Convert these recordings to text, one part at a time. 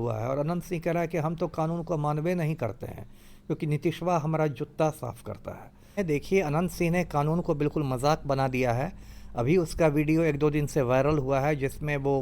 हुआ है और अनंत सिंह कह रहा है कि हम तो कानून को मानवे नहीं करते हैं क्योंकि नीतीशवा हमारा जूता साफ करता है। देखिए, अनंत सिंह ने कानून को बिल्कुल मजाक बना दिया है। अभी उसका वीडियो एक दो दिन से वायरल हुआ है जिसमें वो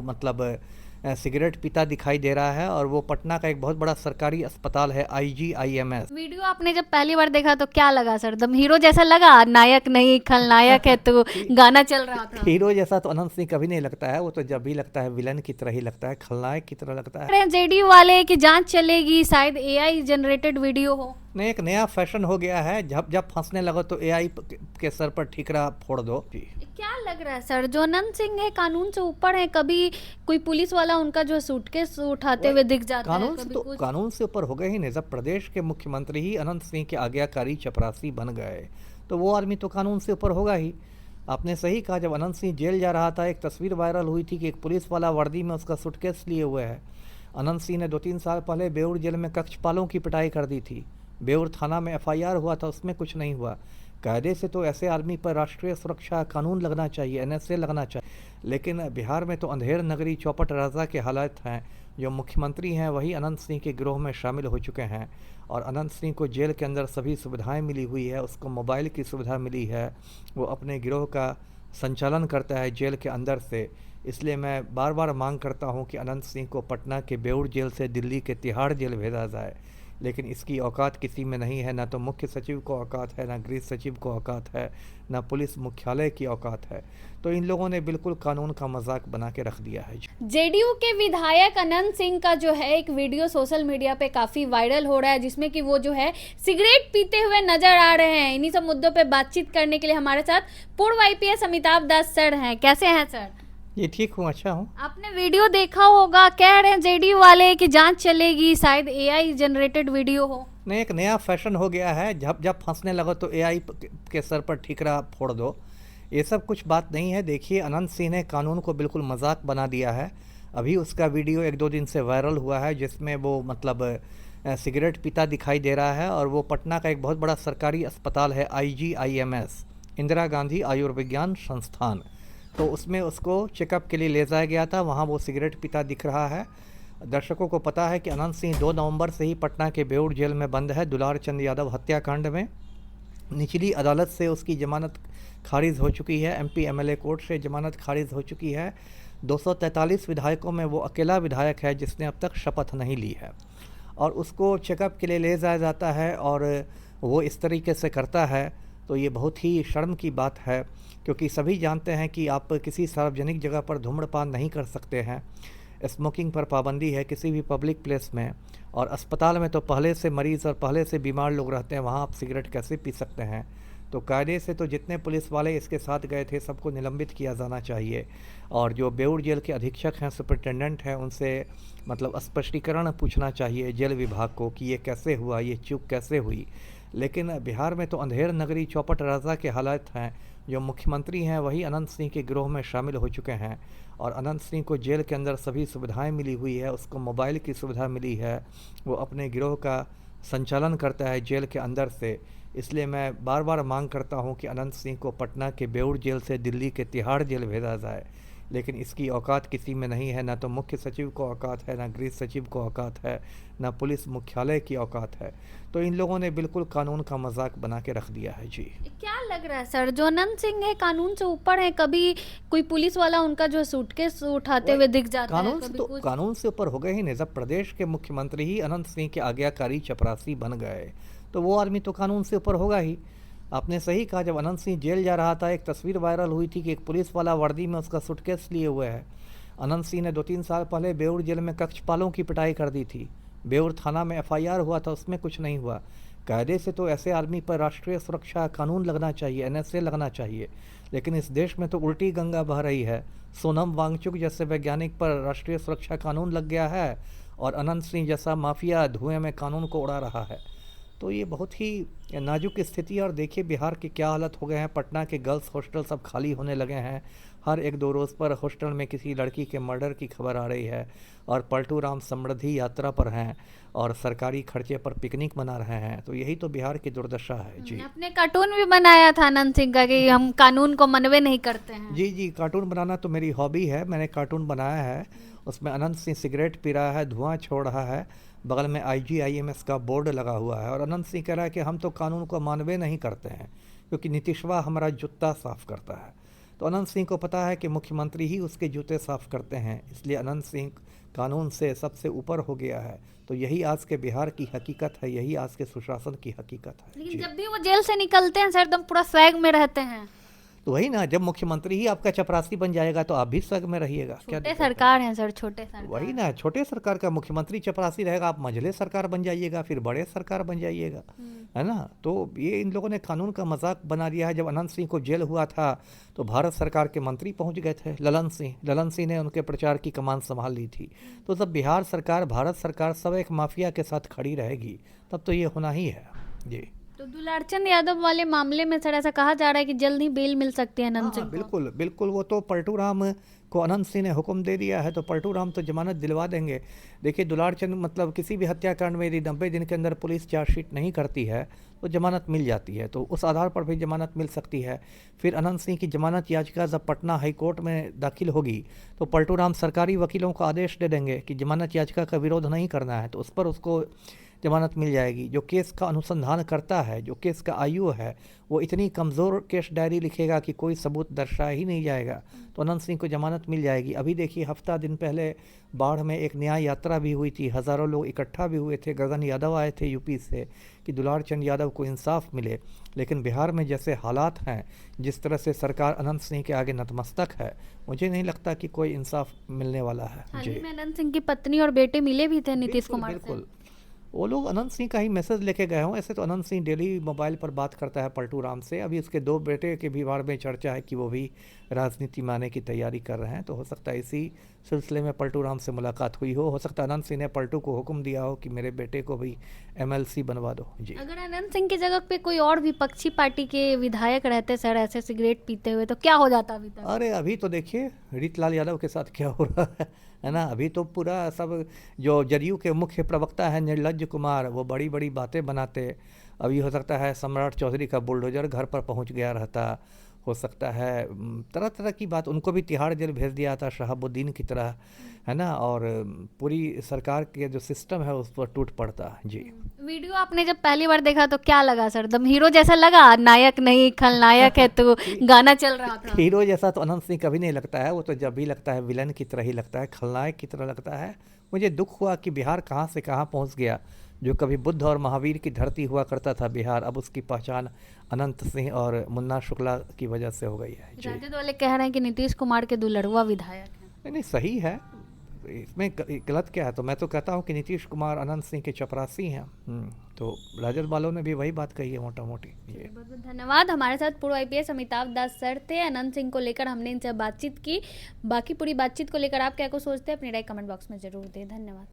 सिगरेट पीता दिखाई दे रहा है और वो पटना का एक बहुत बड़ा सरकारी अस्पताल है IGIMS। वीडियो आपने जब पहली बार देखा तो क्या लगा सर? एकदम हीरो जैसा लगा, नायक नहीं खलनायक है तो गाना चल रहा था। हीरो जैसा तो अनंत सिंह कभी नहीं लगता है, वो तो जब भी लगता है विलन की तरह ही लगता है, खलनायक की तरह लगता है। कह रहे हैं जेडीयू वाले की जांच चलेगी, शायद एआई जनरेटेड वीडियो हो। नहीं, एक नया फैशन हो गया है, जब जब फंसने लगो तो AI के सर पर ठीकरा फोड़ दो। क्या लग रहा है सर, जो अनंत सिंह है कानून से ऊपर है? कभी कोई पुलिस वाला उनका जो सूटकेस उठाते हुए दिख जाता है, कभी कुछ। कानून से ऊपर हो गए ही नहीं। जब प्रदेश के मुख्यमंत्री ही अनंत सिंह के आज्ञाकारी चपरासी बन गए तो वो आदमी तो कानून से ऊपर होगा ही। आपने सही कहा, जब अनंत सिंह जेल जा रहा था एक तस्वीर वायरल हुई थी कि एक पुलिस वाला वर्दी में उसका सूटकेस लिए हुए है। अनंत सिंह ने 2-3 साल पहले बेऊर जेल में कक्षपालों की पिटाई कर दी थी। बेऊर थाना में FIR हुआ था, उसमें कुछ नहीं हुआ। कायदे से तो ऐसे आदमी पर राष्ट्रीय सुरक्षा कानून लगना चाहिए, NSA लगना चाहिए, लेकिन बिहार में तो अंधेर नगरी चौपट राजा के हालात हैं। जो मुख्यमंत्री हैं वही अनंत सिंह के गिरोह में शामिल हो चुके हैं और अनंत सिंह को जेल के अंदर सभी सुविधाएं मिली हुई है, उसको मोबाइल की सुविधा मिली है, वो अपने गिरोह का संचालन करता है जेल के अंदर से। इसलिए मैं बार बार मांग करता हूं कि अनंत सिंह को पटना के बेऊर जेल से दिल्ली के तिहाड़ जेल भेजा जाए, लेकिन इसकी औकात किसी में नहीं है। ना तो मुख्य सचिव को औकात है, ना गृह सचिव को औकात है, ना पुलिस मुख्यालय की औकात है। तो इन लोगों ने बिल्कुल कानून का मजाक बना के रख दिया है। जेडीयू के विधायक अनंत सिंह का जो है एक वीडियो सोशल मीडिया पे काफी वायरल हो रहा है, जिसमें कि वो जो है सिगरेट पीते हुए नजर आ रहे हैं। इन्हीं सब मुद्दों पे बातचीत करने के लिए हमारे साथ पूर्व IPS अमिताभ दास सर हैं। कैसे हैं सर? ये ठीक हूँ, अच्छा हूँ। आपने वीडियो देखा होगा, कह रहे हैं जेडीयू वाले की जांच चलेगी, शायद AI जनरेटेड वीडियो हो। नहीं, एक नया फैशन हो गया है, जब जब फंसने लगो तो AI के सर पर ठीकरा फोड़ दो। ये सब कुछ बात नहीं है। देखिए, अनंत सिंह ने कानून को बिल्कुल मजाक बना दिया है। अभी उसका वीडियो एक दो दिन से वायरल हुआ है जिसमें वो सिगरेट पीता दिखाई दे रहा है और वो पटना का एक बहुत बड़ा सरकारी अस्पताल है IGIMS, इंदिरा गांधी आयुर्विज्ञान संस्थान। तो उसमें उसको चेकअप के लिए ले जाया गया था, वहाँ वो सिगरेट पीता दिख रहा है। दर्शकों को पता है कि अनंत सिंह 2 नवंबर से ही पटना के बेऊर जेल में बंद है दुलार चंद यादव हत्याकांड में। निचली अदालत से उसकी जमानत खारिज हो चुकी है, MP MLA कोर्ट से जमानत खारिज हो चुकी है। 243 विधायकों में वो अकेला विधायक है जिसने अब तक शपथ नहीं ली है और उसको चेकअप के लिए ले जाया जाता है और वो इस तरीके से करता है। तो ये बहुत ही शर्म की बात है, क्योंकि सभी जानते हैं कि आप किसी सार्वजनिक जगह पर धूम्रपान नहीं कर सकते हैं। स्मोकिंग पर पाबंदी है किसी भी पब्लिक प्लेस में, और अस्पताल में तो पहले से मरीज़ और पहले से बीमार लोग रहते हैं, वहाँ आप सिगरेट कैसे पी सकते हैं? तो कायदे से तो जितने पुलिस वाले इसके साथ गए थे सबको निलंबित किया जाना चाहिए और जो बेऊर जेल के अधीक्षक हैं, सुपरिटेंडेंट हैं, उनसे स्पष्टीकरण पूछना चाहिए जेल विभाग को कि ये कैसे हुआ, ये चूक कैसे हुई। लेकिन बिहार में तो अंधेर नगरी चौपट राजा के हालात हैं। जो मुख्यमंत्री हैं वही अनंत सिंह के गिरोह में शामिल हो चुके हैं और अनंत सिंह को जेल के अंदर सभी सुविधाएं मिली हुई है, उसको मोबाइल की सुविधा मिली है, वो अपने गिरोह का संचालन करता है जेल के अंदर से। इसलिए मैं बार बार मांग करता हूं कि अनंत सिंह को पटना के बेऊर जेल से दिल्ली के तिहाड़ जेल भेजा जाए, लेकिन इसकी औकात किसी में नहीं है। ना तो मुख्य सचिव को औकात है, ना गृह सचिव को औकात है, ना पुलिस मुख्यालय की औकात है। तो इन लोगों ने बिल्कुल कानून का मजाक बना के रख दिया है। जी, क्या लग रहा है सर, जो अनंत सिंह है कानून से ऊपर है? कभी कोई पुलिस वाला उनका जो सूटकेस उठाते हुए दिख जाता है, कभी कुछ। कानून से ऊपर हो गए ही नहीं। जब प्रदेश के मुख्यमंत्री ही अनंत सिंह के आज्ञाकारी चपरासी बन गए तो वो आदमी तो कानून से ऊपर होगा ही। आपने सही कहा, जब अनंत सिंह जेल जा रहा था एक तस्वीर वायरल हुई थी कि एक पुलिस वाला वर्दी में उसका सूटकेस लिए हुए है। अनंत सिंह ने 2-3 साल पहले बेऊर जेल में कक्षपालों की पिटाई कर दी थी। बेऊर थाना में FIR हुआ था, उसमें कुछ नहीं हुआ। कायदे से तो ऐसे आदमी पर राष्ट्रीय सुरक्षा कानून लगना चाहिए, NSA लगना चाहिए, लेकिन इस देश में तो उल्टी गंगा बह रही है। सोनम वांगचुक जैसे वैज्ञानिक पर राष्ट्रीय सुरक्षा कानून लग गया है और अनंत सिंह जैसा माफिया धुएं में कानून को उड़ा रहा है। तो ये बहुत ही नाजुक स्थिति है। और देखिए बिहार के क्या हालत हो गए हैं, पटना के गर्ल्स हॉस्टल सब खाली होने लगे हैं, हर एक दो रोज़ पर हॉस्टल में किसी लड़की के मर्डर की खबर आ रही है, और पलटू राम समृद्धि यात्रा पर हैं और सरकारी खर्चे पर पिकनिक मना रहे हैं। तो यही तो बिहार की दुर्दशा है जी। आपने कार्टून भी बनाया था अनंत सिंह का कि हम कानून को मनवे नहीं करते हैं। जी जी, कार्टून बनाना तो मेरी हॉबी है, मैंने कार्टून बनाया है। उसमें अनंत सिंह सिगरेट पी रहा है, धुआं छोड़ रहा है, बगल में IGIMS का बोर्ड लगा हुआ है, और अनंत सिंह कह रहा है कि हम तो कानून को मानवे नहीं करते हैं क्योंकि नीतीशवा हमारा जूता साफ करता है। तो अनंत सिंह को पता है कि मुख्यमंत्री ही उसके जूते साफ करते हैं, इसलिए अनंत सिंह कानून से सबसे ऊपर हो गया है। तो यही आज के बिहार की हकीकत है, यही आज के सुशासन की हकीकत है लेकिन जी। जब भी वो जेल से निकलते हैं सर एकदम पूरा स्वैग में रहते हैं। तो वही ना, जब मुख्यमंत्री ही आपका चपरासी बन जाएगा तो आप भी स्वैग में रहिएगा, क्या छोटे दिक्कत है? सरकार हैं सर, छोटे सरकार। वही ना, छोटे सरकार का मुख्यमंत्री चपरासी रहेगा, आप मंझले सरकार बन जाइएगा, फिर बड़े सरकार बन जाइएगा, है ना। तो ये इन लोगों ने कानून का मजाक बना दिया है। जब अनंत सिंह को जेल हुआ था तो भारत सरकार के मंत्री पहुंच गए थे, ललन सिंह ने उनके प्रचार की कमान संभाल ली थी। तो जब बिहार सरकार, भारत सरकार सब एक माफिया के साथ खड़ी रहेगी तब तो ये होना ही है जी। तो दुलारचंद यादव वाले मामले में सर ऐसा कहा जा रहा है कि जल्द ही बेल मिल सकती है अनंत सिंह को। बिल्कुल बिल्कुल, वो तो पलटू राम को अनंत सिंह ने हुक्म दे दिया है, तो पलटू राम तो जमानत दिलवा देंगे। देखिए, दुलारचंद मतलब किसी भी हत्याकांड में यदि 90 दिन के अंदर पुलिस चार्जशीट नहीं करती है तो जमानत मिल जाती है, तो उस आधार पर भी जमानत मिल सकती है। फिर अनंत सिंह की जमानत याचिका जब पटना हाई कोर्ट में दाखिल होगी तो पलटू राम सरकारी वकीलों को आदेश दे देंगे कि जमानत याचिका का विरोध नहीं करना है, तो उस पर उसको जमानत मिल जाएगी। जो केस का अनुसंधान करता है, जो केस का आयु है, वो इतनी कमज़ोर केस डायरी लिखेगा कि कोई सबूत दर्शाया ही नहीं जाएगा, तो अनंत सिंह को जमानत मिल जाएगी। अभी देखिए, हफ्ता दिन पहले बाढ़ में एक न्याय यात्रा भी हुई थी, हज़ारों लोग इकट्ठा भी हुए थे, गगन यादव आए थे यूपी से कि दुलारचंद यादव को इंसाफ मिले। लेकिन बिहार में जैसे हालात हैं, जिस तरह से सरकार अनंत सिंह के आगे नतमस्तक है, मुझे नहीं लगता कि कोई इंसाफ मिलने वाला है हाल जी। ही में अनंत सिंह की पत्नी और बेटे मिले भी थे नीतीश कुमार से। बिल्कुल, वो लोग अनंत सिंह का ही मैसेज लेके गए हों। ऐसे तो अनंत सिंह डेली मोबाइल पर बात करता है पलटू राम से। अभी उसके 2 बेटे के भी बारे में चर्चा है कि वो भी राजनीति में आने की तैयारी कर रहे हैं, तो हो सकता है इसी सिलसिले में पलटू राम से मुलाकात हुई हो सकता है अनंत सिंह ने पलटू को हुक्म दिया हो कि मेरे बेटे को भी MLC बनवा दो जी। अगर अनंत सिंह की जगह पे कोई और विपक्षी पार्टी के विधायक रहते सर ऐसे सिगरेट पीते हुए, तो क्या हो जाता अभी तक? अरे अभी तो देखिए रीतलाल यादव के साथ क्या हो रहा है ना। अभी तो पूरा सब, जो जदयू के मुख्य प्रवक्ता है निर्लज्ज कुमार, वो बड़ी बड़ी बातें बनाते। अभी हो सकता है सम्राट चौधरी का बुलडोजर घर पर पहुंच गया रहता, हो सकता है तरह तरह की बात। उनको भी तिहाड़ जेल भेज दिया था शहाबुद्दीन की तरह, है ना, और पूरी सरकार के जो सिस्टम है उस पर टूट पड़ता जी। वीडियो आपने जब पहली बार देखा तो क्या लगा सर? दम हीरो जैसा लगा, नायक नहीं खलनायक है, तो गाना चल रहा था। हीरो जैसा तो अनंत सिंह कभी नहीं लगता है, वो तो जब भी लगता है विलन की तरह ही लगता है, खलनायक की तरह लगता है। मुझे दुख हुआ कि बिहार कहाँ से कहाँ पहुँच गया। जो कभी बुद्ध और महावीर की धरती हुआ करता था बिहार, अब उसकी पहचान अनंत सिंह और मुन्ना शुक्ला की वजह से हो गई है जी। राजद वाले कह रहे हैं कि नीतीश कुमार के दुलड़ुआ विधायक हैं। नहीं, सही है, इसमें गलत क्या है? तो मैं तो कहता हूँ कि नीतीश कुमार अनंत सिंह के चपरासी हैं। तो राजद वालों ने भी वही बात कही है मोटा मोटी। ये बहुत बहुत धन्यवाद। हमारे साथ पूर्व IPS अमिताभ दास सर थे। अनंत सिंह को लेकर हमने इनसे बातचीत की। बाकी पूरी बातचीत को लेकर आप क्या कुछ सोचते हैं, अपनी राय कमेंट बॉक्स में जरूर दें। धन्यवाद।